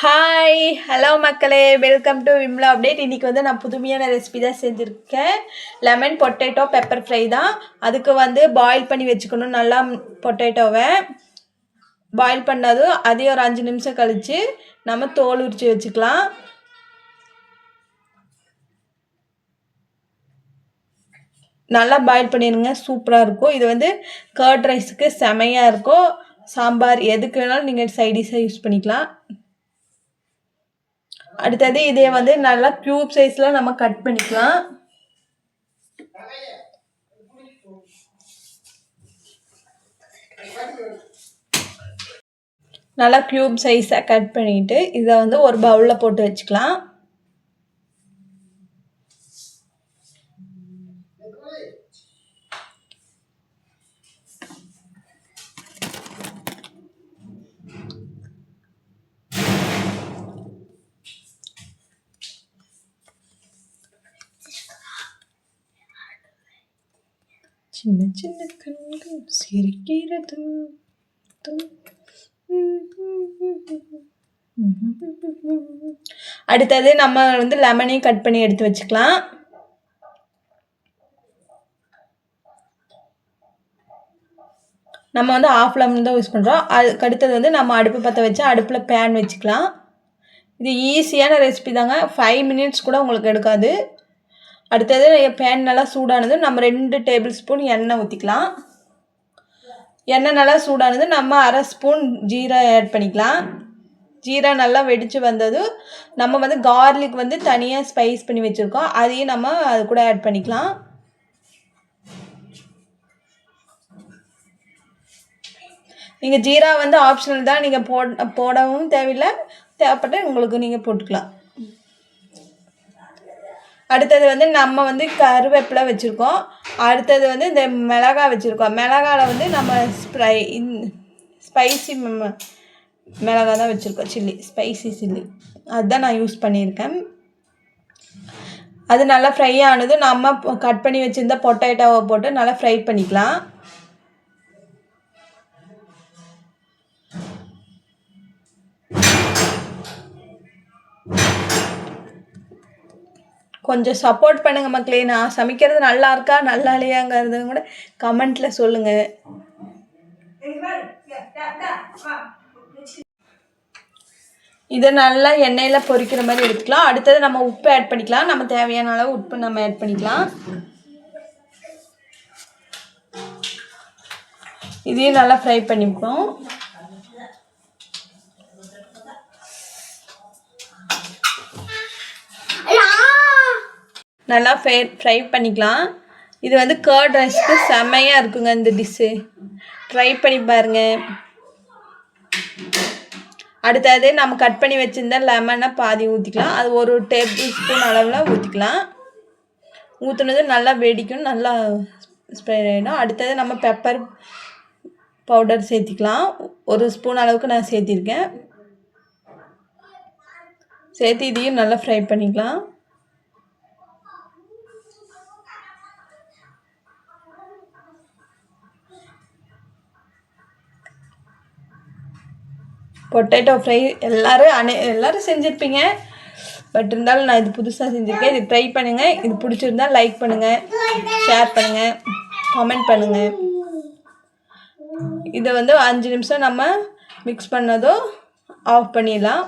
Hi hello மக்களே, welcome to Vimla update. இன்றைக்கி வந்து நான் புதுமையான ரெசிபி தான் செஞ்சுருக்கேன். லெமன் பொட்டேட்டோ பெப்பர் ஃப்ரை தான். அதுக்கு வந்து பாயில் பண்ணி வச்சுக்கணும். நல்லா பொட்டேட்டோவை பாயில் பண்ணதும் அதே ஒரு 5 நிமிஷம் கழித்து நம்ம தோல் உரித்து வச்சுக்கலாம். நல்லா பாயில் பண்ணிடுங்க, சூப்பராக இருக்கும். இது வந்து கர்ட் ரைஸுக்கு செமையாக இருக்கும். சாம்பார் எதுக்கு வேணாலும் நீங்கள் சைடிஷாக யூஸ் பண்ணிக்கலாம். அடுத்தது இதே வந்து நல்லா க்யூப் சைஸில் நம்ம கட் பண்ணிக்கலாம். நல்லா க்யூப் சைஸாக கட் பண்ணிவிட்டு இதை வந்து ஒரு பவுலில் போட்டு வச்சுக்கலாம். சின்ன சின்ன கண்கள் சிரிக்கிறது. அடுத்தது நம்ம வந்து லெமனையும் கட் பண்ணி எடுத்து வச்சுக்கலாம். நம்ம வந்து ஆஃப் லெமன் தான் யூஸ் பண்ணுறோம். அதுக்கு அடுத்தது வந்து நம்ம அடுப்பு பற்ற வச்சு அடுப்பில் பேன் வச்சுக்கலாம். இது ஈஸியான ரெசிபி தாங்க, 5 மினிட்ஸ் கூட உங்களுக்கு எடுக்காது. அடுத்தது பேன் நல்லா சூடானது நம்ம 2 டேபிள் ஸ்பூன் எண்ணெய் ஊற்றிக்கலாம். எண்ணெய் நல்லா சூடானது நம்ம 1/2 ஸ்பூன் ஜீரா ஆட் பண்ணிக்கலாம். ஜீரா நல்லா வெடித்து வந்ததும் நம்ம வந்து கார்லிக் வந்து தனியாக ஸ்பைஸ் பண்ணி வச்சுருக்கோம், அதையும் நம்ம அது கூட ஆட் பண்ணிக்கலாம். நீங்கள் ஜீரா வந்து ஆப்ஷனல் தான், நீங்கள் போடவும் தேவையில்லை, தேவைப்பட்ட உங்களுக்கு நீங்கள் போட்டுக்கலாம். அடுத்தது வந்து நம்ம வந்து கருவேப்பிலை வச்சுருக்கோம். அடுத்தது வந்து இந்த மிளகாய் வச்சுருக்கோம். மிளகாவில் வந்து நம்ம ஸ்பைசி மிளகாய் தான் வச்சுருக்கோம், சில்லி, ஸ்பைசி சில்லி அதுதான் நான் யூஸ் பண்ணியிருக்கேன். அது நல்லா ஃப்ரை ஆனது நம்ம கட் பண்ணி வச்சுருந்த பொட்டேட்டோவை போட்டு நல்லா ஃப்ரை பண்ணிக்கலாம். கொஞ்சம் சப்போர்ட் பண்ணுங்கள் மக்களே. நான் சமைக்கிறது நல்லா இருக்கா நல்லா இல்லையாங்கிறது கூட கமெண்ட்டில் சொல்லுங்கள். இதை நல்லா எண்ணெயில் பொரிக்கிற மாதிரி எடுத்துக்கலாம். அடுத்தது நம்ம உப்பு ஆட் பண்ணிக்கலாம். நம்ம தேவையான அளவு உப்பு நம்ம ஆட் பண்ணிக்கலாம். இதையும் நல்லா ஃப்ரை பண்ணிப்போம். நல்லா ஃப்ரை பண்ணிக்கலாம். இது வந்து கர்ட் ரைஸ்க்கு செம்மையாக இருக்குங்க இந்த டிஷ்ஷு, ட்ரை பண்ணி பாருங்கள். அடுத்தது நம்ம கட் பண்ணி வச்சுருந்த லெமனை பாதி ஊற்றிக்கலாம். அது 1 டேபிள் ஸ்பூன் அளவில் ஊற்றிக்கலாம். ஊற்றுனது நல்லா வெடிக்கும், நல்லா ஸ்ப்ரே ஆகிடும். அடுத்தது நம்ம பெப்பர் பவுடர் சேர்த்திக்கலாம். 1 ஸ்பூன் அளவுக்கு நான் சேர்த்திருக்கேன். சேர்த்து இதையும் நல்லா ஃப்ரை பண்ணிக்கலாம். பொட்டேட்டோ ஃப்ரை எல்லோரும் செஞ்சுருப்பீங்க, பட் இருந்தாலும் நான் இது புதுசாக செஞ்சுருக்கேன். இது ட்ரை பண்ணுங்கள். இது பிடிச்சிருந்தால் லைக் பண்ணுங்கள், ஷேர் பண்ணுங்கள், கமெண்ட் பண்ணுங்கள். இதை வந்து 5 நிமிஷம் நம்ம மிக்ஸ் பண்ணதும் ஆஃப் பண்ணிடலாம்.